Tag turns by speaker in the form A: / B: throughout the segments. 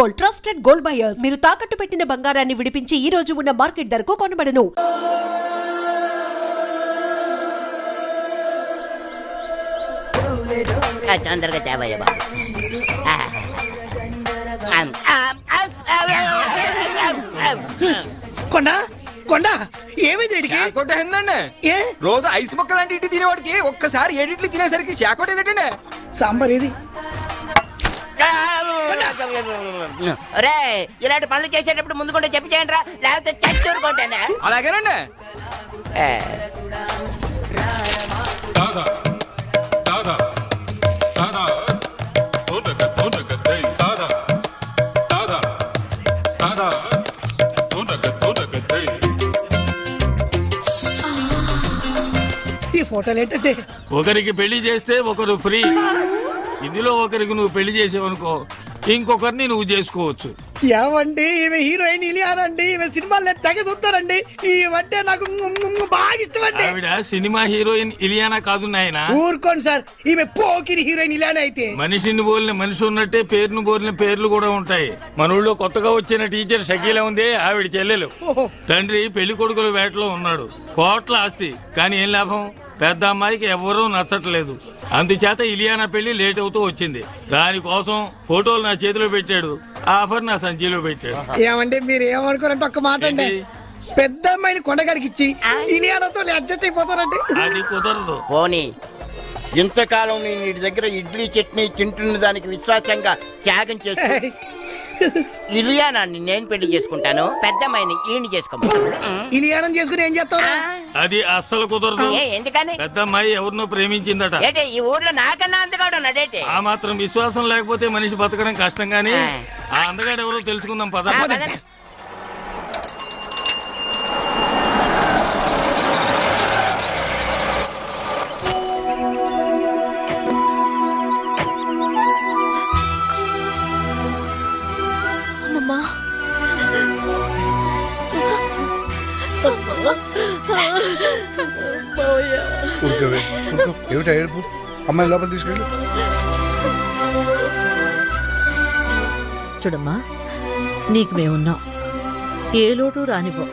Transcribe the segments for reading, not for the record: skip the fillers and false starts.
A: Gold, trusted gold buyers. మీరు తాకట్టు పెట్టిన బంగారాన్ని విడిపించి ఈ రోజు ఉన్న మార్కెట్ ధరకు కొనబడను.
B: తొందరగా తేవయ్య బాబు.
C: కొండ కొండ ఏమైంది
D: షాకోట ఏందండి?
C: ఏ
D: రోజు ఐస్ ముక్క లాంటి ఇడ్లీ తినేవాడికి ఒక్కసారి ఏడిట్లు తినేసరికి షాకోట ఏంటంటే
C: సాంబార్ ఏది?
B: రే ఇలాంటి పనులు చేసేటప్పుడు ముందు కూడా చెప్పి చేయండి రా, లేకపోతే చచ్చూరుకుంటానే.
D: అలాగేనండి.
C: ఈ ఫోటోలు ఏంటంటే
E: ఒకరికి పెళ్లి చేస్తే ఒకరు ఫ్రీ. ఇందులో ఒకరికి నువ్వు పెళ్లి చేసేవనుకో ఇంకొకరిని నువ్వు చేసుకోవచ్చు.
C: ఏమండి ఈమె హీరోయిన్ ఇలియానండి, ఈమె సినిమాలు తెగ చూస్తారండి. ఈమంటే నాకు బాగా ఇష్టం అండి.
E: ఆవిడ సినిమా హీరోయిన్ ఇలియానా కాదు నాయనా.
C: ఊరుకోండి సార్, ఈమె పోకిరి హీరోయిన్ ఇలియానా అయితే.
E: మనిషిని బోలిన మనిషి ఉన్నట్టే పేరును బోలిన పేర్లు కూడా ఉంటాయి. మన ఊళ్ళో కొత్తగా వచ్చిన టీచర్ షకీలా ఉంది, ఆవిడ చెల్లెలు. తండ్రి పెళ్లి కొడుకుల వేటలో ఉన్నాడు, కోట్ల ఆస్తి. కానీ ఏం లాభం, పెద్ద అమ్మాయికి ఎవరూ నచ్చట్లేదు. అందుచేత ఇలియానా పెళ్లి లేట్ అవుతూ వచ్చింది. దానికోసం ఫోటోలు నా చేతిలో పెట్టాడు, ఆఫర్ నా సంచిలో పెట్టాడు.
C: ఏమంటే మీరు ఏమనుకోరంటే ఒక్క మాట అండి, పెద్ద అమ్మాయిని కొండగాడికి ఇచ్చి ఇలియానాతో అడ్జస్ట్ అయిపోతారండి.
E: అది కుదరదు.
B: పోనీ ఇంతకాలం నేను ఇంటి దగ్గర ఇడ్లీ చట్నీ తింటున్న దానికి విశ్వాసంగా త్యాగం చేస్తూ ఇలియానాన్ని నేను పెళ్లి చేసుకుంటాను, పెద్ద అమ్మాయిని ఈయన చేసుకోమంటాను.
C: ఇలియానం చేసుకుని ఏం చేస్తావు?
E: అది అస్సలు కుదరదు.
B: ఎందుకని?
E: పెద్ద అమ్మాయి ఎవరినో ప్రేమించిందట.
B: ఏంటి ఈ ఊర్లో నాకన్నా అంతగాడు ఉన్నాడేంటి?
E: ఆ మాత్రం విశ్వాసం లేకపోతే మనిషి బతకడం కష్టం. గానీ ఆ అందగాడు ఎవరో తెలుసుకుందాం పద.
F: ఏమిటా ఏడుపు? అమ్మాయి లోపల తీసుకెళ్ళి.
G: చూడమ్మా, నీకు మేమున్నాం, ఏ లోటు రానివ్వం.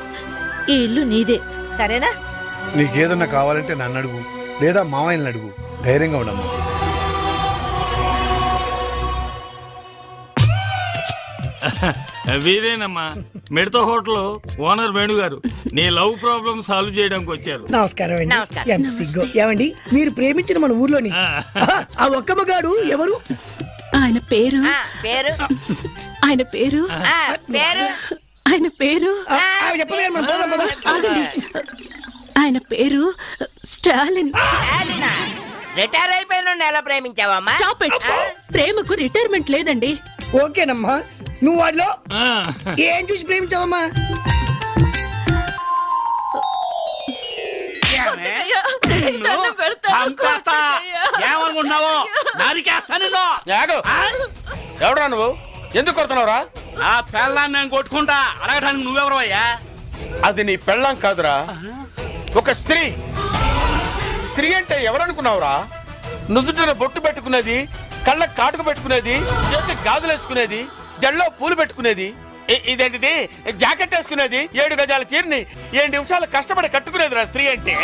G: ఈ ఇల్లు నీదే, సరేనా?
F: నీకేదన్నా కావాలంటే నన్ను అడుగు, లేదా మామయ్యని అడుగు. ధైర్యంగా ఉండమ్మా.
E: వీరేనమ్మా, మిడత హోటల్ ఓనర్ వేణుగారు. నీ లవ్ ప్రాబ్లం సాల్వ్ చేయడానికి వచ్చారు.
C: నమస్కారం అండి. ఎంత సిగ్గు. ఏమండి మీరు ప్రేమించిన మన ఊర్లోని ఆ ఒక్క మగాడు ఎవరు?
H: ఆయన పేరు
B: పేరు
H: ఆయన పేరు
B: పేరు
H: ఆయన పేరు ఆయన పేరు స్టాలిన్.
B: రిటైర్ అయిపోయిన ఎలా ప్రేమించావమ్మా?
H: Stop it. ప్రేమకు రిటైర్మెంట్ లేదండి.
C: ఓకేనమ్మా, నువ్వు వాడిలో ఏం చూసి ప్రేమించావమ్మా?
I: ఏమనుకుంటున్నావు? ఎవడరా నువ్వు? ఎందుకు కొడుతున్నావురా? ఆ పెళ్ళాన్ని నేను కొట్టుకుంటా అడగటానికి నువ్వెవరు అయ్యా? అది నీ పెళ్ళాం కాదురా, ఒక స్త్రీ. స్త్రీ అంటే ఎవరనుకున్నావురా? నుదుటిన బొట్టు పెట్టుకునేది, కళ్ళకు కాటుకు పెట్టుకునేది, చేతికి గాజులు వేసుకునేది, జల్లో పూలు పెట్టుకునేది, ఇదేంటిది జాకెట్ వేసుకునేది, 7 గజాల చీరని 7 నిమిషాలు కష్టపడి కట్టుకునేదిరా స్త్రీ అంటే.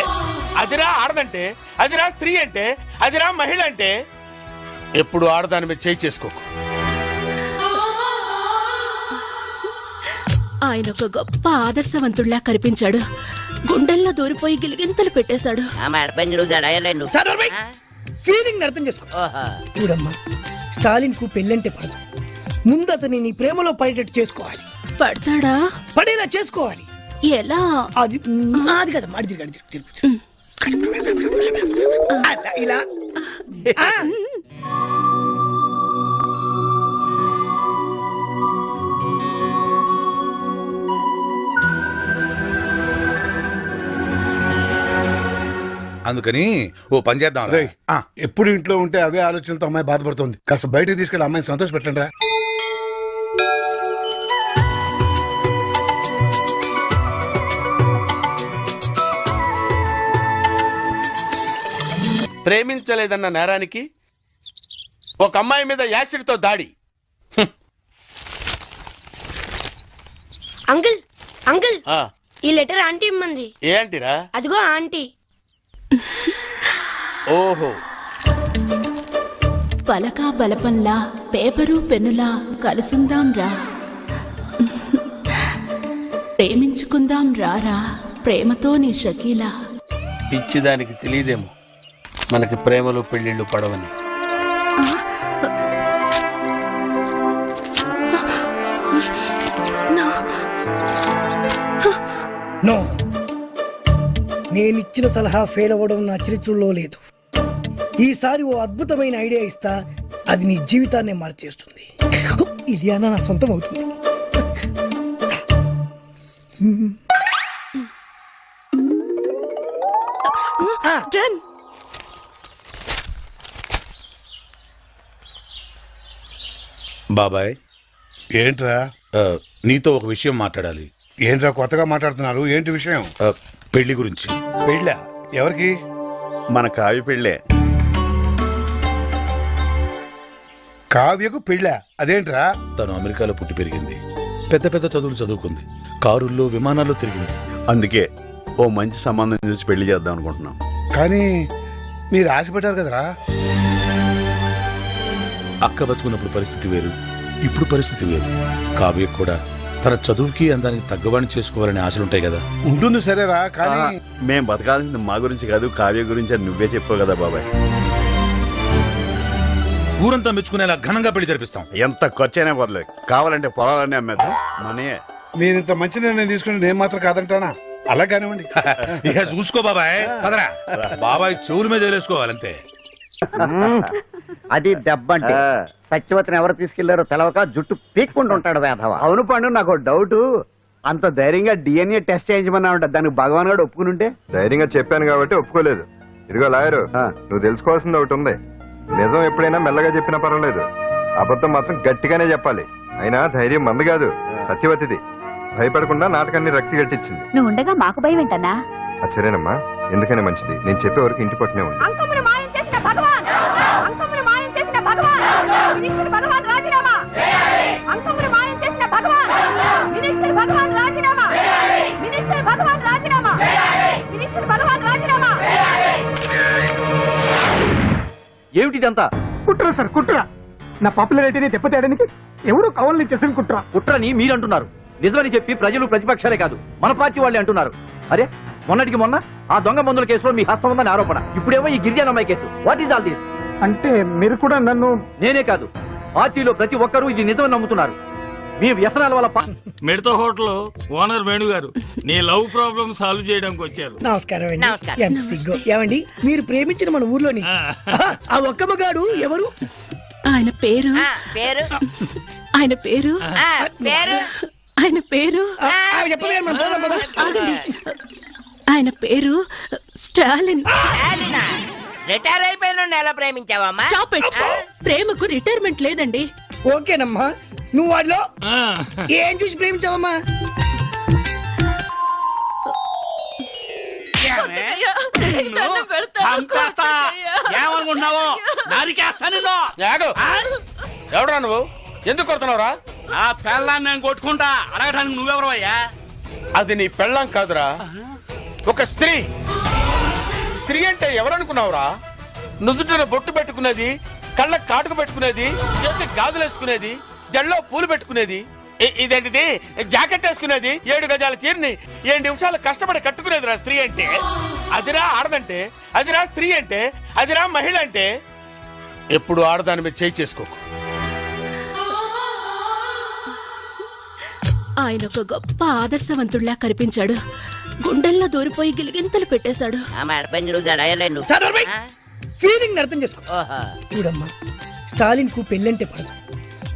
I: అదిరా ఆడదంటే, అదిరా స్త్రీ అంటే, అదిరా మహిళ అంటే. ఎప్పుడు ఆడదాని మీద చేయి చేసుకోకు.
H: ఆయన ఒక గొప్ప ఆదర్శవంతుడిలా కనిపించాడు. గుండెల్లో దూరిపోయి గిలిగింతలు పెట్టేశాడు.
C: ఫీలింగ్ అర్థం చేసుకో. చూడమ్మా, స్టాలిన్ కు పెళ్ళంటే పడదు. ముందు అతని నీ ప్రేమలో పడేటట్టు చేసుకోవాలి.
H: పడతాడా?
C: పడేలా చేసుకోవాలి.
H: ఎలా?
C: అది అది కదా మాడి ఇలా
F: అందుకని ఓ పని చేద్దాం. ఎప్పుడు ఇంట్లో ఉంటే అవే ఆలోచనలతో అమ్మాయి బాధపడుతుంది. కాస్త బయటకు తీసుకెళ్ళి అమ్మాయిని సంతోష పెట్టండి రా.
I: ప్రేమించలేదన్న నేరానికి ఒక అమ్మాయి మీద యాసిడ్తో దాడి.
J: అంకుల్ అంకుల్
I: ఆ,
J: ఈ లెటర్ ఆంటీ ఇమ్మంది.
I: ఏంటిరా?
J: అదిగో ఆంటీ.
I: ఓహో,
H: పలకా బలపంలా పేపరు పెన్నులా కలుసుందాం రా, ప్రేమించుకుందాం రారా ప్రేమతో నీ షకీలా.
I: పిచ్చిదానికి తెలియదేమో మనకి ప్రేమలు పెళ్ళిళ్ళు పడవని.
C: నో, నేనిచ్చిన సలహా ఫెయిల్ అవ్వడం నా చరిత్రలో లేదు. ఈసారి ఓ అద్భుతమైన ఐడియా ఇస్తా, అది నీ జీవితాన్నే మార్చేస్తుంది. ఇలియానా నా సొంతం అవుతుంది.
G: డన్.
F: బాబాయ్, ఏంట్రా? నీతో ఒక విషయం మాట్లాడాలి. ఏంట్రా కొత్తగా మాట్లాడుతున్నారు? ఏంటి విషయం? పెళ్లి గురించి. పెళ్ళా? ఎవరికి?
K: మన కావి పెళ్ళే.
F: కావ్యకు పెళ్ళా? అదేంట్రా?
K: తను అమెరికాలో పుట్టి పెరిగింది, పెద్ద పెద్ద చదువులు చదువుకుంది, కారుల్లో విమానాల్లో తిరిగింది. అందుకే ఓ మంచి సంబంధం చూసి పెళ్లి చేద్దాం అనుకుంటున్నాం.
F: కానీ మీరు ఆశపడ్డారు కదరా.
K: అక్క బతుకున్నప్పుడు పరిస్థితి వేరు, ఇప్పుడు పరిస్థితి వేరు. కావ్యకు కూడా తన చదువుకి అందానికి తగ్గవాణి చేసుకోవాలని ఆశలుంటాయి కదా.
F: ఉంటుంది సరేరా, కానీ
K: మేం బతకాల్సింది మా గురించి కాదు, కావ్య గురించి అని నువ్వే చెప్పావు కదా బాబాయ్.
F: ఊరంతా మెచ్చుకునేలా ఘనంగా పెళ్లి జరిపిస్తాం.
K: ఎంత ఖర్చైనా పర్లేదు, కావాలంటే పొలాలన్నీ అమ్మేద్దాం. మనే
F: మీరు ఇంత మంచి నిర్ణయం తీసుకుని నేను మాత్రం కాదంటానా? అలా కానివ్వండి.
K: ఇక చూసుకో బాబాయ్, పదరా. బాబాయ్ చెవుల మీద వేసుకోవాలంతే.
B: అది దెబ్బంటే సత్యవతిని ఎవరు తీసుకెళ్లారో తెలవక జుట్టు పీక్కుంటుంటాడు వేధవ.
K: అవును పండు, నాకు డౌట్. అంత ధైర్యంగా డిఎన్ఏ టెస్ట్ చేయించమన్నా ఉంటా, దానికి భగవాన్ గారు ఒప్పుకుని ఉంటే.
L: ధైర్యంగా చెప్పాను కాబట్టి ఒప్పుకోలేదు. ఇదిగో లాయరు, నువ్వు తెలుసుకోవాల్సింది ఒకటి ఉంది. నిజం ఎప్పుడైనా మెల్లగా చెప్పినా పర్వాలేదు, అబద్ధం మాత్రం గట్టిగానే చెప్పాలి. అయినా ధైర్యం మంది కాదు, సత్యవతిది. భయపడకుండా నాటకాన్ని రక్తి గట్టించింది.
J: నువ్వు ఉండగా మాకు భయం ఏంటన్నా?
L: సరేనమ్మా, ఎందుకనే మంచిది. నేను చెప్పే వరకు ఇంటి పట్టునే ఉంది.
J: అంకమును మాయం చేసిన భగవాన్, అంకమును మాయం చేసిన భగవాన్, వినిష్ఠుడు భగవాన్ రాజీనామా. అంకమును మాయం చేసిన భగవాన్, వినిష్ఠుడు భగవాన్ రాజీనామా. వినిష్ఠుడు భగవాన్ రాజీనామా. వినిష్ఠుడు భగవాన్ రాజీనామా.
D: ఏమిటిదంతా? కుట్ర సార్, కుట్ర. నా పాపులారిటీని దెబ్బతేయడానికి ఎవరు కావాలని చేసిన కుట్ర. కుట్రని మీరంటున్నారు, నిజమని చెప్పి ప్రజలు ప్రతిపక్షాలే కాదు మన పార్టీ వాళ్ళే అంటున్నారు. అరే, మొన్నటికి మొన్న ఆ దొంగ మందుల కేసులో మీ హస్తం ఉందని ఆరోపణ, ఇప్పుడేమో ఈ గిరిజనమ్మాయి case. What is all this? అంటే మీరు కూడా నన్ను... నేనే కాదు, పార్టీలో ప్రతి ఒక్కరూ ఇది నిజమని నమ్ముతున్నారు. మీ వ్యసనాల వల్ల
E: మిడత హోటల్ ఓనర్ వేణు గారు నీ లవ్ ప్రాబ్లం సాల్వ్ చేయడానికి వచ్చారు.
C: నమస్కారం అండి. ఎంత సిగ్గు. ఏమండి, మీరు ప్రేమించిన మన ఊర్లోని ఆ ఒక్క మగాడు ఎవరు?
H: ఆయన పేరు
B: పేరు
H: ఆయన పేరు
B: పేరు
H: ఆయన పేరు
C: చెప్పలేదు మనం పోదాం, పోదాం.
H: ఆగండి. ఆయన పేరు స్టాలిన్.
B: రిటైర్ అయిపోయిన ఎలా ప్రేమించావమ్మా?
H: Stop it. ప్రేమకు రిటైర్మెంట్ లేదండి.
C: ఓకేనమ్మా, నువ్వు వాడిలో ఏం చూసి ప్రేమించావమ్మా?
I: ఏమనుకుంటున్నావు? నరికేస్తా నిన్ను. ఎవడరా నువ్వు? ఎందుకు కొడుతున్నావురా? ఆ పెళ్ళాన్ని నేను కొట్టుకుంటా, అడగటానికి నువ్వెవరవయ్యా? అది నీ పెళ్ళాం కాదురా, ఒక స్త్రీ. స్త్రీ అంటే ఎవరనుకున్నావురా? నుదుటిన బొట్టు పెట్టుకునేది, కళ్ళ కాటుకు పెట్టుకునేది, చేతి గాజులు వేసుకునేది, జల్లో పూలు పెట్టుకునేది, ఇదేంటిది జాకెట్ వేసుకునేది, 7 గజాల చీరని 7 నిమిషాలు కష్టపడి కట్టుకునేదిరా స్త్రీ అంటే. అదిరా ఆడదంటే, అదిరా స్త్రీ అంటే, అదిరా మహిళ అంటే. ఎప్పుడు ఆడదాని మీద చేయి చేసుకోకు.
H: ఆయన ఒక గొప్ప ఆదర్శవంతుడిలా కనిపించాడు. గుండెల్లో దూరిపోయి గిలిగింతలు పెట్టేశాడు.
C: ఫీలింగ్ అర్థం చేసుకో. చూడమ్మా, స్టాలిన్ కు పెళ్ళంటే పడదు.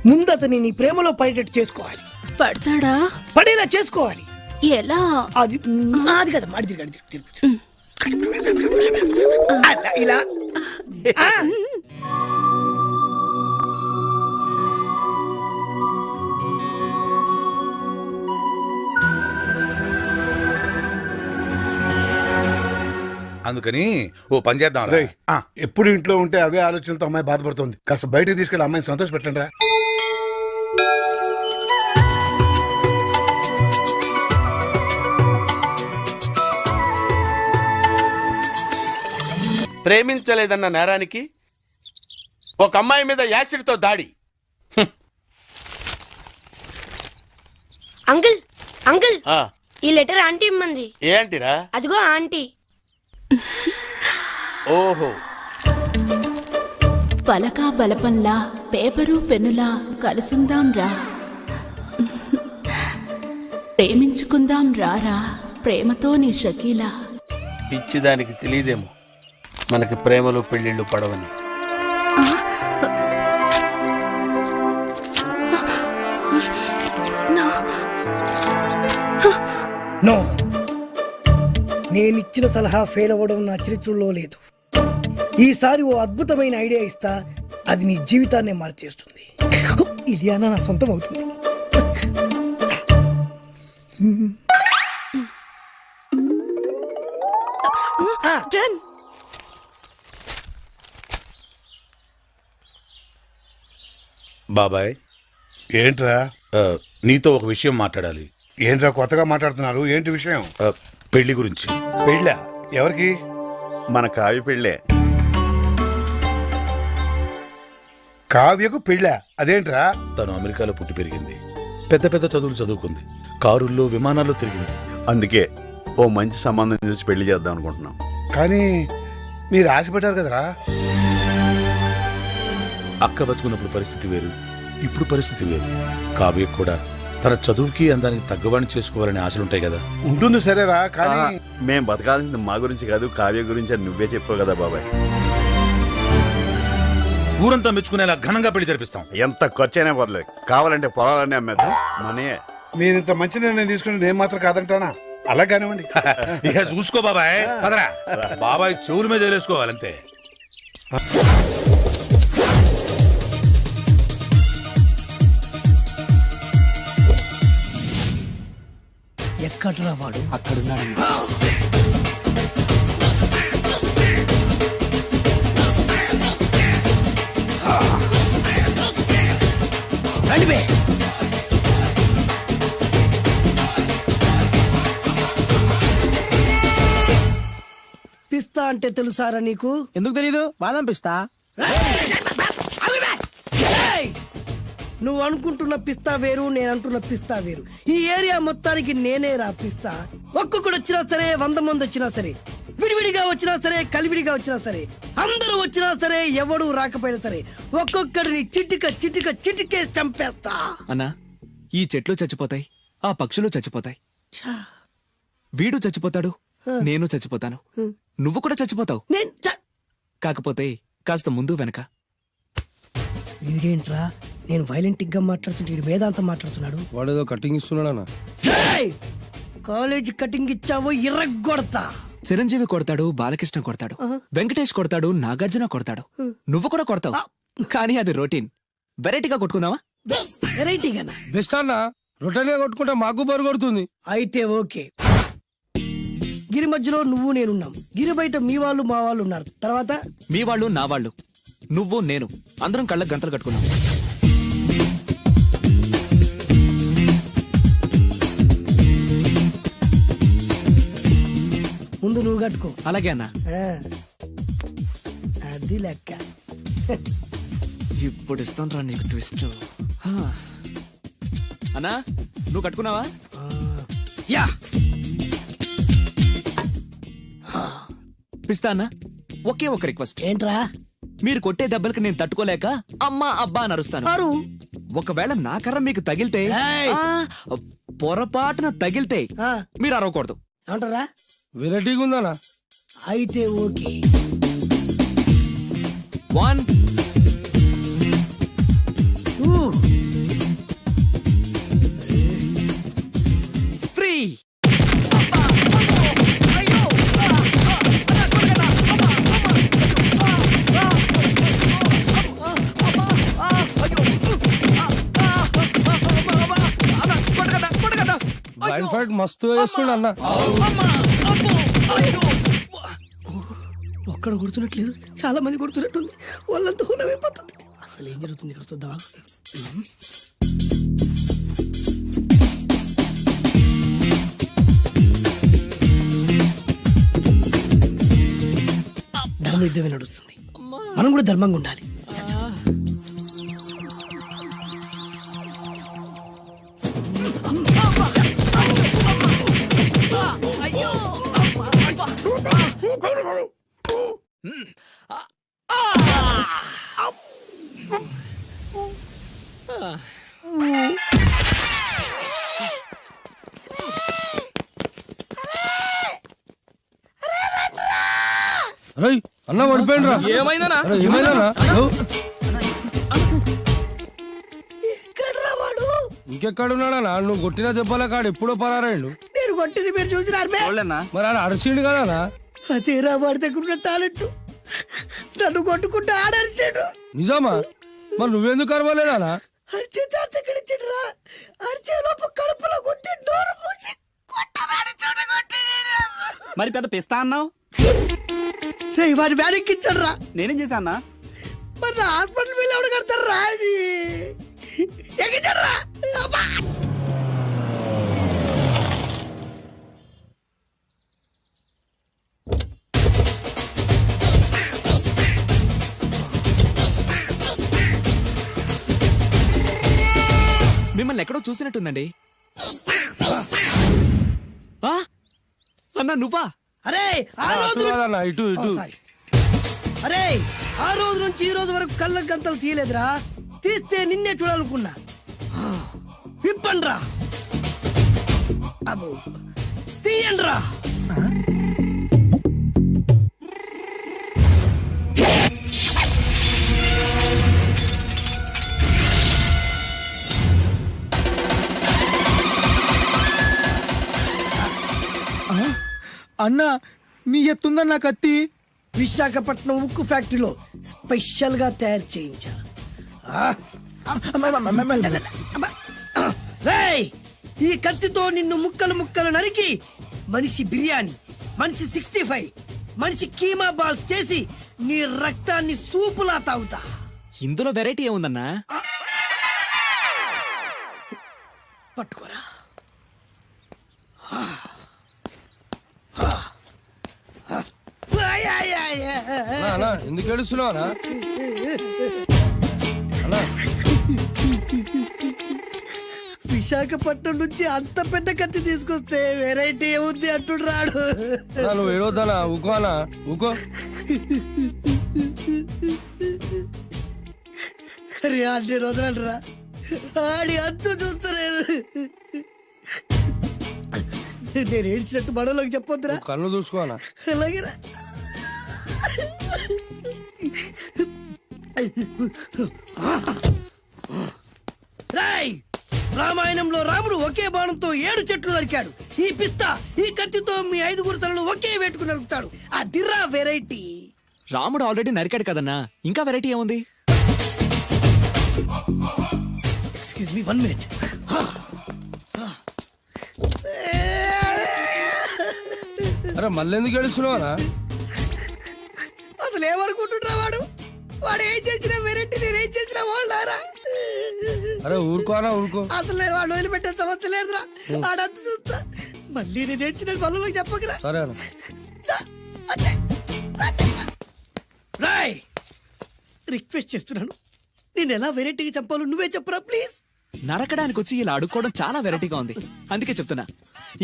C: ముందు అతని నీ ప్రేమలో పడేటట్టు చేసుకోవాలి.
H: పడతాడా?
C: పడేలా చేసుకోవాలి.
H: ఎలా?
C: అది అది కదా, మాడి తిరుగు అలా, ఇలా.
F: అందుకని ఓ పని చేద్దాం. ఎప్పుడు ఇంట్లో ఉంటే అవే ఆలోచనలతో అమ్మాయి బాధపడుతుంది. కాస్త బయటకు తీసుకెళ్ళి అమ్మాయిని సంతోష పెట్టండి రా.
I: ప్రేమించలేదన్న నేరానికి ఒక అమ్మాయి మీద యాసిడ్తో దాడి.
J: అంకుల్ అంకుల్
I: ఆ,
J: ఈ లెటర్ ఆంటీ ఇమ్మంది.
I: ఏంటిరా?
J: అదిగో ఆంటీ.
I: ఓహో,
H: పలక బలపంలా పేపరు పెన్నులా కలుసుందాం రా, ప్రేమించుకుందాం రారా, ప్రేమతో నీ షకీలా.
I: పిచ్చిదానికి తెలియదేమో మనకి ప్రేమలు పెళ్ళిళ్ళు పడవని.
C: నో, నేనిచ్చిన సలహా ఫెయిల్ అవ్వడం నా చరిత్రలో లేదు. ఈసారి ఓ అద్భుతమైన ఐడియా ఇస్తా, అది నీ జీవితాన్నే మార్చేస్తుంది. ఇలియానా నా సొంతం అవుతుంది.
F: బాబాయ్, ఏంట్రా? నీతో ఒక విషయం మాట్లాడాలి. ఏంట్రా కొత్తగా మాట్లాడుతున్నారు? ఏంటి విషయం? పెళ్లి గురించి. పెళ్ళా? ఎవరికి?
K: మన కావ్య పెళ్ళే.
F: కావ్యకు పెళ్ళా? అదేంట్రా? తను అమెరికాలో పుట్టి పెరిగింది, పెద్ద పెద్ద చదువులు చదువుకుంది, కారుల్లో విమానాల్లో తిరిగింది.
K: అందుకే ఓ మంచి సంబంధం చూసి పెళ్లి చేద్దాం అనుకుంటున్నాం.
F: కానీ మీరు ఆశపడ్డారు కదరా. అక్క బతుకున్నప్పుడు పరిస్థితి వేరు, ఇప్పుడు పరిస్థితి వేరు. కావ్యకు కూడా తన చదువుకి అందానికి తగ్గవాడిని చేసుకోవాలనే ఆశలుంటాయి కదా. ఉంటుంది సరేరా, కానీ
K: మేం బతకాల్సింది మా గురించి కాదు, కావ్య గురించి అని నువ్వే చెప్పావు కదా బాబాయ్.
F: ఊరంతా మెచ్చుకునేలా ఘనంగా పెళ్లి జరిపిస్తాం.
K: ఎంత ఖర్చైనా పర్లేదు, కావాలంటే పొలాలన్నీ అమ్మేద్దాం. మనయే.
F: మీరు ఇంత మంచి నిర్ణయం తీసుకుని నేను మాత్రం కాదంటానా? అలా కానివ్వండి. ఇక చూసుకో బాబాయ్, పదరా. బాబాయ్ చెవుల మీద వేసుకోవాలంతే.
C: ఎక్కడ్రా వాడు?
D: అక్కడున్నాడు.
C: రండివే. పిస్తా అంటే తెలుసారా నీకు?
D: ఎందుకు తెలీదు? బాదం పిస్తా.
C: నువ్వు అనుకుంటున్న పిస్తా వేరు, నేను అంటున్న పిస్తా వేరు. ఈ ఏరియా మొత్తానికి నేనే రా పిస్తా. ఒక్కొక్కడు వచ్చినా సరే, 100 మంది వచ్చినా సరే, విడివిడిగా వచ్చినా సరే, కలివిడిగా వచ్చినా సరే, అందరూ వచ్చినా సరే, ఎవడు రాకపోయినా సరే, ఒక్కొక్కడిని చిటిక చిటిక చిటికేసి చంపేస్తా.
D: అన్నా, ఈ చెట్లు చచ్చిపోతాయి, ఆ పక్షులు చచ్చిపోతాయి, వీడు చచ్చిపోతాడు, నేను చచ్చిపోతాను, నువ్వు కూడా చచ్చిపోతావు. కాకపోతే కాస్త ముందు వెనక.
C: వీడేంట్రా, నేను వైలెంటిక్ గా మాట్లాడుతుంటే వీడు వేదాంతం మాట్లాడుతున్నాడు.
D: వాడేదో కటింగ్ ఇస్తున్నాడా?
C: కాలేజీ కటింగ్ ఇచ్చావో ఇర్రగొడతా.
D: చిరంజీవి కొడతాడు, బాలకృష్ణ కొడతాడు, వెంకటేష్ కొడతాడు, నాగార్జున కొడతాడు, నువ్వు కూడా కొడతావు. కానీ అది రొటీన్. వెరైటీగా కొట్టుకుందామా?
C: వెరైటీగానా?
D: బెస్ట్ అన్న. రొటీన్ గా కొట్టుకుంటే మాకు బోరు కొడుతుంది.
C: అయితే ఓకే. గిరి మధ్యలో నువ్వు నేనున్నాం, గిరి బయట మీ వాళ్ళు మా వాళ్ళు ఉన్నారు. తర్వాత
D: మీ వాళ్ళు నా వాళ్ళు, నువ్వు నేను, అందరం కళ్ళకు గంటలు కట్టుకున్నాం.
C: ముందు నువ్వు కట్టుకో.
D: అలాగే అన్న.
C: అది లెక్క.
D: ఇప్పుడు ఇస్తాను రా నీకు ట్విస్ట్. అన్నా, నువ్వు కట్టుకున్నావా?
C: యా.
D: పిస్తా అన్న, ఒకే ఒక రిక్వెస్ట్.
C: ఏంట్రా?
D: మీరు కొట్టే దెబ్బలకి నేను తట్టుకోలేక అమ్మా అబ్బా అని అరుస్తాను. ఒకవేళ నా కర్ర మీకు తగిలితే, పొరపాటున తగిలితే మీరు అరవకూడదు.
C: ఏమంటారా?
D: వెరైటీగా ఉందనా?
C: అయితే ఓకే.
D: 1 3.
M: బ్లైండ్ ఫైట్ మస్తు వేస్తుండ అన్న.
C: ఒక్కడ గుర్తున్నట్లేదు, చాలా మంది గుర్తున్నట్టుంది. వాళ్ళంతా హులమైపోతుంది. అసలు ఏం జరుగుతుంది ఇక్కడ చూద్దామా? ధర్మ యుద్ధమే నడుస్తుంది. మనం కూడా ధర్మంగా ఉండాలి. చచ్చా.
M: అరే అన్న పడిపోయినరా?
I: ఏమైందనా?
M: ఏమైందనా?
C: ఎక్కడ్రా వాడు?
M: ఇంకెక్కడున్నాడా? నువ్వు కొట్టిన దెబ్బల కాడు ఎప్పుడో పరారాయండు.
C: నేను కొట్టింది మీరు చూసినారు బే?
M: మరి ఆడ అరిసిండు కదా?
C: అదేరా వాడి దగ్గర ఉన్న టాలెంట్. నన్ను కొట్టుకుంటూ ఆడరిచాడు.
M: నిజమా? మరి నువ్వెందుకు అరవలేదా?
C: అరిచే ఛాన్స్ ఎక్కడ ఇచ్చిండ్రా? అరిచే లోపు కడుపులో గుద్ది నోరు మూసి కొట్టరాడు చూడ కొట్టి.
I: మరి పెద్ద పిస్తా అన్నావు,
C: వాడి వ్యానికి ఇచ్చాడ్రా.
I: నేనేం చేశా అన్నా?
C: మరి హాస్పిటల్ బిల్ ఎవడు కడతారా? ఎక్కించాడ్రా.
I: మిమ్మల్ని ఎక్కడో చూసినట్టుందండి. అన్నా నువ్వా?
C: అరే ఆ రోజు
M: ఇటు ఇటు.
C: అరే ఆ రోజు నుంచి ఈ రోజు వరకు కళ్ళ గంతలు తీయలేదురా. తీస్తే నిన్నే చూడాలనుకున్నా. విప్పండ్రా. అబ్బో తీయండ్రా.
M: అన్న నీ ఎత్తుందన్న కత్తి.
C: విశాఖపట్నం ఉక్కు ఫ్యాక్టరీలో స్పెషల్ గా తయారు చేయించా. రేయ్ ఈ కత్తితో నిన్ను ముక్కలు ముక్కలు నరికి మనిషి బిర్యానీ, మనిషి 65, మనిషి కీమా బాల్స్ చేసి నీ రక్తాన్ని సూపులా తాగుతా.
I: ఇందులో వెరైటీ ఏముందన్నా?
C: పట్టుకోరా.
M: ఎందుకు ఏడుస్తున్నావా?
C: విశాఖపట్నం నుంచి అంత పెద్ద కత్తి తీసుకొస్తే వెరైటీ ఏముంది అంటుడు రాడు.
M: నువ్వు ఏడవద్దానా? ఊకోనా? ఊకో.
C: అరే అన్ని రోజులరా ఆడి అంతు చూస్తలేదు. నేను ఏడ్చినట్టు మనలోకి చెప్పొద్దురా.
M: కన్ను చూసుకోనా?
C: అలాగేరా. రాయ్ రామాయణంలో రాముడు ఒకే బాణంతో 7 చెట్లు నరికాడు. ఈ పిస్తా ఈ కత్తితో మీ 5 తలలు ఒకే వేటుకు నరుకుతాడు. ఆ దిర్రా వెరైటీ.
I: రాముడు ఆల్రెడీ నరికాడు కదన్నా, ఇంకా వెరైటీ ఏముంది?
C: Excuse me 1 minute.
M: అరే మళ్ళీ ఎందుకు ఏడుస్తున్నావా?
C: అసలు ఏమనుకుంటున్నా వాడు? వాడు ఏం చేసిన వెరైటీ నేనేం చేసిన వాళ్ళారా?
M: అరే ఊరుకోనా? ఊరుకో.
C: అసలు నేను వాడు వదిలిపెట్టే సమస్య లేదురా. ఆడంత చూస్తా. మళ్ళీ నేను ఏడ్చిన పనులకు చెప్పకరా.
M: సరే
C: రాయ్ రిక్వెస్ట్ చేస్తున్నాను, నేను ఎలా వెరైటీగా చంపాలో నువ్వే చెప్పురా ప్లీజ్.
I: నరకడానికి వచ్చి ఇలా అడుక్కోవడం చాలా వెరైటీగా ఉంది, అందుకే చెప్తున్నా.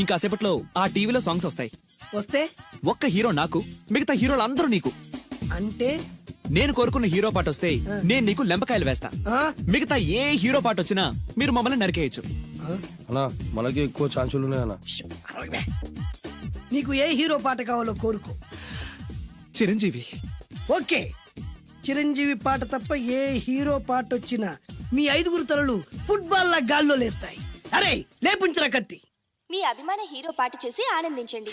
I: ఇంకాసేపట్లో ఆ టీవీలో సాంగ్స్ వస్తాయి.
C: వస్తే
I: ఒక్క హీరో నాకు, మిగతా హీరోలు అందరూ నీకు.
C: అంటే
I: నేను కోరుకున్న హీరో పాట వస్తే నేను నీకు లెంపకాయలు వేస్తా. మిగతా ఏ హీరో పాట వచ్చినా మీరు మమ్మల్ని నరికేయచ్చు.
M: అన్నా మనకి ఎక్కువ ఛాన్సులు ఉన్నాయన్నా.
C: నీకు ఏ హీరో పాట కావాలో కోరుకో.
I: చిరంజీవి.
C: ఓకే, చిరంజీవి పాట తప్ప ఏ హీరో పాట వచ్చినా మీ 5 తలలు ఫుట్బాల్ లా గాల్లో లేస్తాయి. అరే లేపించరా కత్తి.
J: మీ అభిమాన హీరో పాట చేసి ఆనందించండి.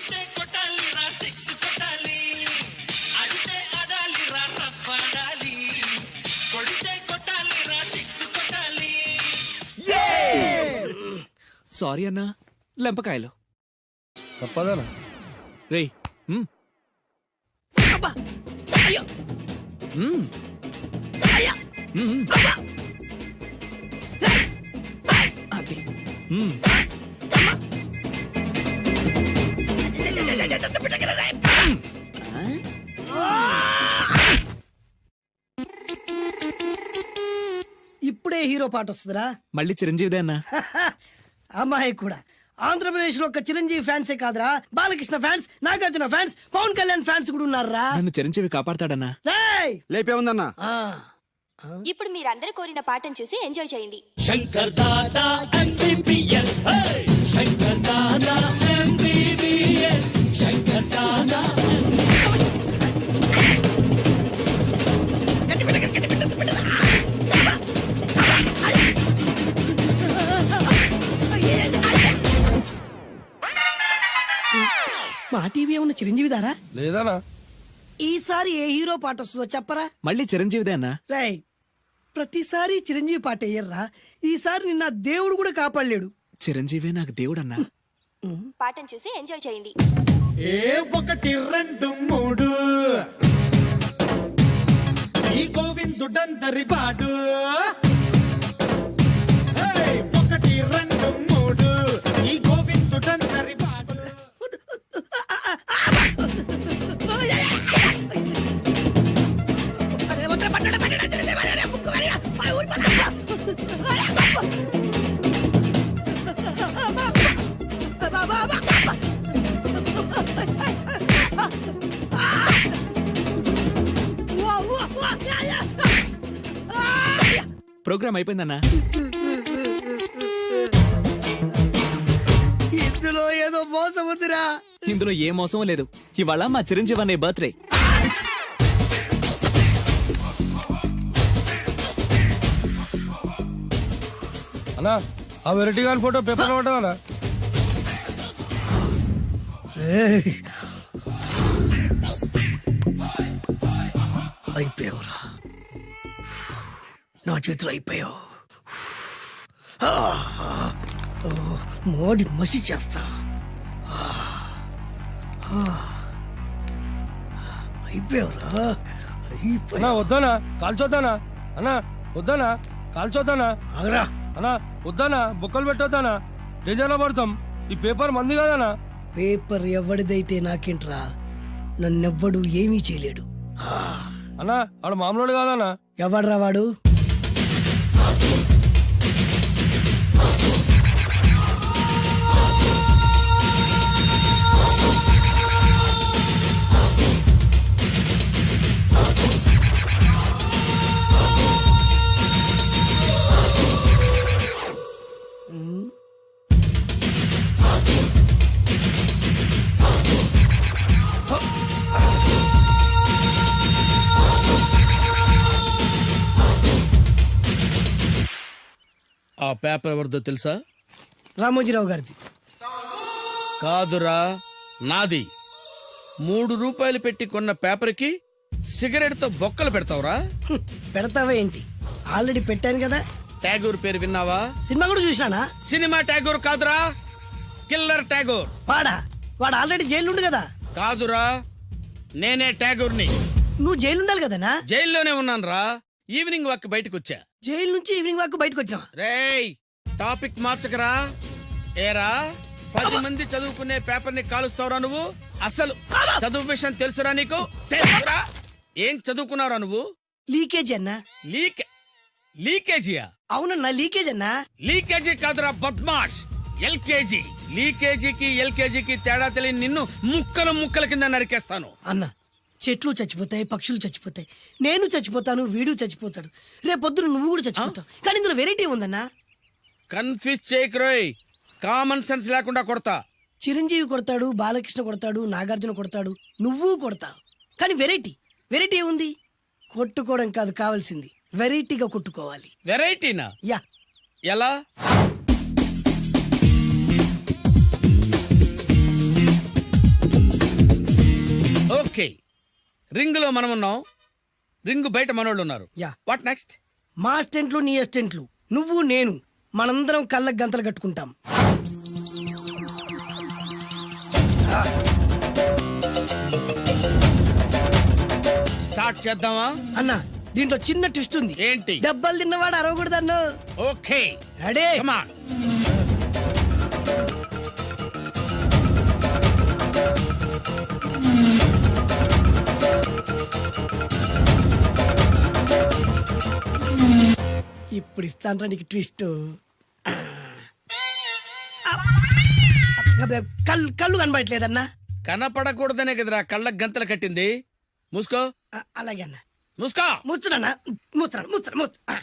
I: సారీ అన్నా, లెంపకాయలు
M: తప్పదనా?
I: రేయ్
C: అబ్బా అయ్యో అయ్యా
I: అది
C: ఏ హీరో పాట వస్తుందిరా?
M: మళ్ళీ చిరంజీవిదే అన్న.
C: అమ్మాయి కూడా ఆంధ్రప్రదేశ్ లో ఒక చిరంజీవి ఫ్యాన్సే కాదురా, Balakrishna fans, Nagarjuna fans, Pawan Kalyan fans కూడా ఉన్నారా.
M: నన్ను చిరంజీవి కాపాడతాడన్నా.
C: రేయ్!
K: లేపే ఉందన్నా.
C: ఆ,
J: ఇప్పుడు మీరందరూ కోరిన పాటను చూసి ఎంజాయ్ చేయండి.
C: మా టీవీ ఏమన్నా చిరంజీవి దారా?
M: లేదనా?
C: ఈసారి ఏ హీరో పాట వస్తుందో చెప్పరా.
M: మళ్ళీ చిరంజీవిదే అన్నా.
C: రేయ్, ప్రతిసారి చిరంజీవి పాట వేయర్రా. ఈసారి నిన్న దేవుడు కూడా కాపాడలేడు.
M: చిరంజీవే నాకు దేవుడన్నా.
J: పాటను చూసి ఎంజాయ్ చేయండి.
I: ఏ 1 2 3 ఈ గోవిందుడందరి వాడు. 1 2 3 ఈ గోవిందుడందరి వాడు.
M: ప్రోగ్రామ్ అయిపోయిందన్నా.
C: ఇందులో ఏదో మోసం ఉందిరా.
M: ఇందులో ఏ మోసం లేదు. ఇవాళ మా చిరంజీవి అనే బర్త్డే.
C: అన్నా ఆ వెరైటీ గాని ఫోటో పేపర్ పడ్డా. అయిపోయావురా, నా చేతులు అయిపోయావు. మోడి మసి చేస్తా. అయిపోయావురా, అయిపోయా.
M: వద్దానా కాల్చొద్దానా? అన్నా వద్దానా కాల్చొద్దానా?
C: ఆగరా
M: అన్నా వద్దానా, బొక్కలు పెట్టొద్దానా? డేంజర్లో పడతాం. ఈ పేపర్ మంది కాదనా?
C: పేపర్ ఎవడిదైతే నాకేంట్రా, నన్నెవ్వడు ఏమీ చేయలేడు.
M: అన్నా ఆడు మామూలు కాదనా?
C: ఎవడ్రా వాడు?
M: ఆ పేపర్ ఎవరిదో తెలుసా?
C: రామోజీరావు గారిది.
M: కాదురా, నాది. 3 రూపాయలు పెట్టి కొన్న పేపర్కి సిగరెట్ తో బొక్కలు పెడతావురా?
C: పెడతావా ఏంటి? ఆల్రెడీ పెట్టాను కదా.
M: ట్యాగూర్ పేరు విన్నావా?
C: సినిమా కూడా చూసినానా?
M: సినిమా ట్యాగూర్ కాదురా, కిల్లర్ ట్యాగూర్.
C: వాడు ఆల్రెడీ జైలు కదా.
M: కాదురా, నేనే ట్యాగూర్ని.
C: నువ్వు జైలు ఉండాలి కదనా?
M: జైల్లోనే ఉన్నాను రా. ఈవినింగ్ వాక్ బయటకు వచ్చా.
C: జైలు నుంచి ఈవినింగ్ వాక్ బయటకు వచ్చా.
M: రేయ్, టాపిక్ మార్చకరా. ఏరా, 10 మంది చదువుకునే పేపర్ ని కాలుస్తావురా నువ్వు? అసలు చదువు విషయం తెలుసురా నీకు? తెలుసురా? ఏం చదువుకున్నావురా నువ్వు?
C: లీకేజీ అన్నా.
M: లీకేజీయా?
C: అవునన్నా, లీకేజ్ అన్నా.
M: లీకేజీ కాదురా బద్మాష్, ఎల్కేజీ. లీకేజీకి ఎల్కేజీకి తేడా తెలియని నిన్ను ముక్కలు ముక్కల కింద నరికేస్తాను.
C: అన్నా, చెట్లు చచ్చిపోతాయి, పక్షులు చచ్చిపోతాయి, నేను చచ్చిపోతాను, వీడు చచ్చిపోతాడు, రేపొద్దున నువ్వు కూడా చచ్చిపోతావు. కానీ ఇందులో వెరైటీ ఉందన్నా.
M: కన్ఫ్యూజ్ చేయకురోయ్, కామన్ సెన్స్ లేకుండా కొడతా.
C: చిరంజీవి కొడతాడు, బాలకృష్ణ కొడతాడు, నాగార్జున కొడతాడు, నువ్వు కొడతావు. కానీ వెరైటీ ఉంది. కొట్టుకోవడం కాదు కావాల్సింది, వెరైటీగా కొట్టుకోవాలి.
M: వెరైటీనా?
C: యా.
M: ఎలా? ఓకే, రింగ్ లో మనం ఉన్నాం, రింగ్ బయట మనోళ్ళు ఉన్నారు.
C: యా.
M: What next?
C: మా అసిస్టెంట్లు, నీ అసిస్టెంట్లు, నువ్వు నేను, మనందరం కళ్ళకు గంతలు కట్టుకుంటాం.
M: స్టార్ట్ చేద్దామా?
C: అన్నా, దీంట్లో చిన్న ట్విస్ట్ ఉంది.
M: ఏంటి?
C: దెబ్బలు తిన్నవాడు అరవకూడదన్ను.
M: Okay,
C: ready?
M: Come on.
C: ఇప్పుడు ఇప్పుడు ఇస్తాను నీకు ట్విస్ట్. కళ్ళు కనబడట్లేదన్నా.
M: కనపడకూడదనే కదరా కళ్ళకు గంతలు కట్టింది. మూసుకో.
C: అలాగే అన్న.
M: మూసుకో.
C: ముచ్చునన్నా. ముచ్చరా.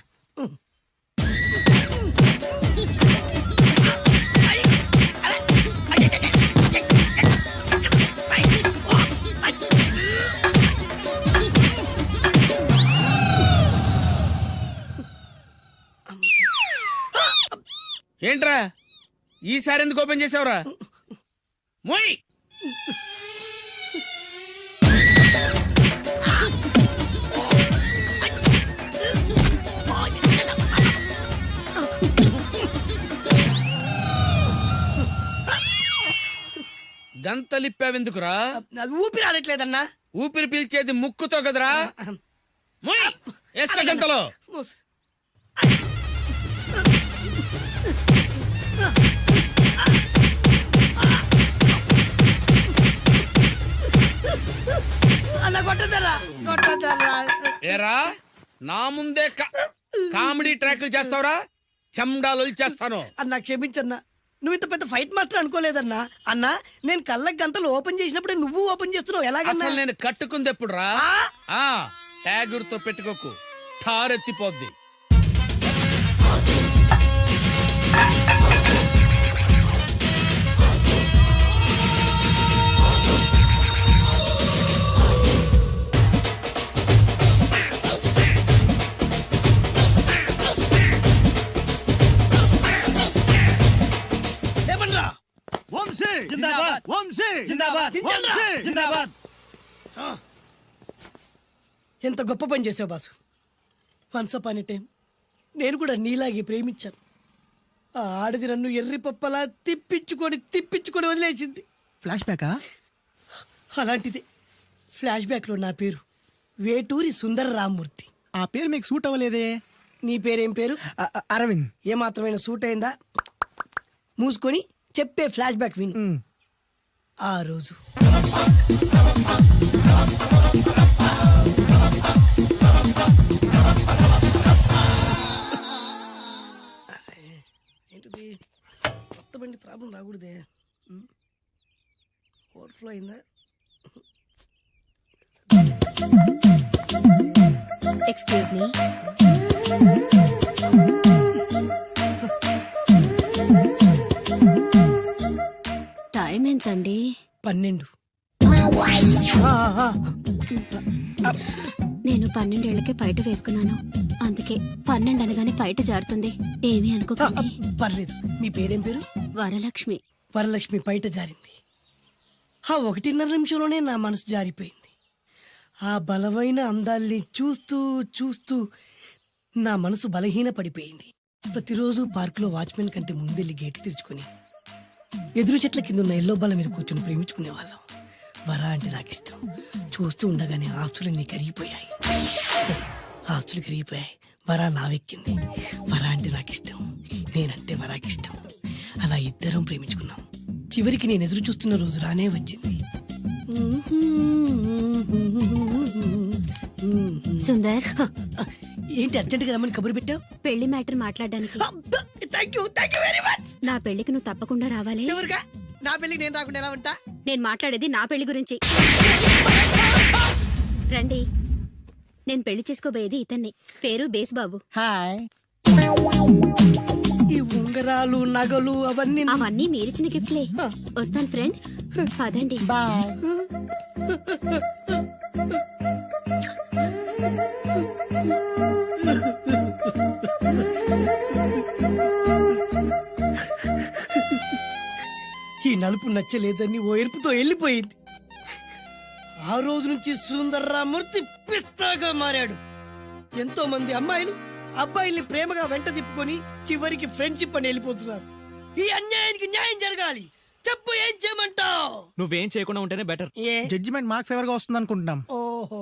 M: ఏంట్రా ఈసారి ఎందుకు ఓపెన్ చేసావురా? మోయ్. గంతలిప్పావెందుకురా?
C: ఊపిరి ఆడట్లేదన్నా.
M: ఊపిరి పీల్చేది ముక్కుతో కదరా. మోయ్. వేసుకో గంతలో.
C: అన్న కొట్టదరా.
M: ఏరా నా ముందే కామెడీ ట్రాక్లు చేస్తావురా? చెమ్డాలు చేస్తాను.
C: అన్నా క్షమించన్నా, నువ్వు ఇంత పెద్ద ఫైట్ మాస్టర్ అనుకోలేదన్నా. అన్నా నేను కళ్ళకి గంతలు ఓపెన్ చేసినప్పుడే నువ్వు ఓపెన్ చేస్తున్నావు. ఎలాగన్నా?
M: అసలు నేను కట్టుకుంది ఎప్పుడు రా? ట్యాగుర్తో పెట్టుకోకు, ఠారెత్తిపోద్ది.
C: ఎంత గొప్ప పని చేసావు boss. Once upon a time నేను కూడా నీలాగే ప్రేమించాను. ఆ ఆడది నన్ను ఎర్రి పప్పలా తిప్పించుకొని వదిలేసింది.
M: ఫ్లాష్ బ్యాకా?
C: అలాంటిది ఫ్లాష్ బ్యాక్లో నా పేరు వేటూరి సుందర రామ్మూర్తి.
M: ఆ పేరు మీకు సూట్ అవ్వలేదే.
C: నీ పేరేం పేరు?
M: అరవింద్.
C: ఏమాత్రమైన సూట్ అయిందా? మూసుకొని చెప్పే ఫ్లాష్ బ్యాక్ విను. ఆ రోజు ఏంటిది? కొత్త బండి ప్రాబ్లం రాకూడదే. ఓవర్ఫ్లో అయిందా?
J: Excuse me. టైం ఎంతండి?
C: 12.
J: నేను 12 ఏళ్లకే పైట వేసుకున్నాను. అందుకే 12 అనగానే పైట జారుతుంది. ఏమీ అనుకోకండి.
C: పర్లేదు. మీ పేరేం పేరు?
J: వరలక్ష్మి.
C: వరలక్ష్మి పైట జారింది. ఆ 1.5 నిమిషంలోనే నా మనసు జారిపోయింది. ఆ బలమైన అందాల్ని చూస్తూ నా మనసు బలహీన పడిపోయింది. ప్రతిరోజు పార్కులో వాచ్మెన్ కంటే ముందెళ్ళి గేటు తెరుచుకొని ఎదురు చెట్ల కింద ఉన్న ఎల్లో బాల మీద కూర్చొని ప్రేమించుకునే వాళ్ళం. వరా అంటే నాకు ఇష్టం. చూస్తూ ఉండగానే ఆస్తులన్నీ కరిగిపోయాయి. వరా లావెక్కింది. వరా అంటే నాకు ఇష్టం, నేనంటే వరాకి ఇష్టం. అలా ఇద్దరం ప్రేమించుకున్నాం. చివరికి నేను ఎదురు చూస్తున్న రోజు రానే వచ్చింది.
J: సుందర్,
C: ఏంటి అర్జెంట్గా రమ్మని కబురు పెట్టావు?
J: పెళ్లి మ్యాటర్ మాట్లాడడానికి.
C: Thank you very much.
J: నా పెళ్లికి నువ్వు తప్పకుండా రావాలి.
C: ఎవరుగా? నా పెళ్లికి నేను రాకుండా ఎలా ఉంటా?
J: నేను మాట్లాడేది నా పెళ్లి గురించి. రండి. నేను పెళ్లి చేసుకోబోయేది ఇతన్ని. పేరు బేస్బాబు.
C: హాయ్. ఈ ఉంగరాలు నగలు
J: అవన్నీ మీరిచ్చిన గిఫ్ట్లే. వస్తాను ఫ్రెండ్. పదండి.
C: బాయ్. ఈ నలుపు నచ్చలేదని ఓ ఎరుపుతో వెళ్ళిపోయింది. ఆ రోజు నుంచి సుందర్రామూర్తి పిస్తాగా మారాడు. ఎంతో మంది అమ్మాయిలు అబ్బాయిల్ని ప్రేమగా వెంట తిప్పుకొని చివరికి ఫ్రెండ్షిప్ అని వెళ్ళిపోతున్నారు. ఈ అన్యాయానికి న్యాయం జరగాలి. చెప్పు, ఏం చేయమంటావు?
M: నువ్వేం చేయకుండా ఉంటేనే బెటర్.
C: ఏ
M: జడ్జిమెంట్ మాకు ఫేవర్ గా వస్తుంది అనుకుంటున్నాం.
C: ఓహో.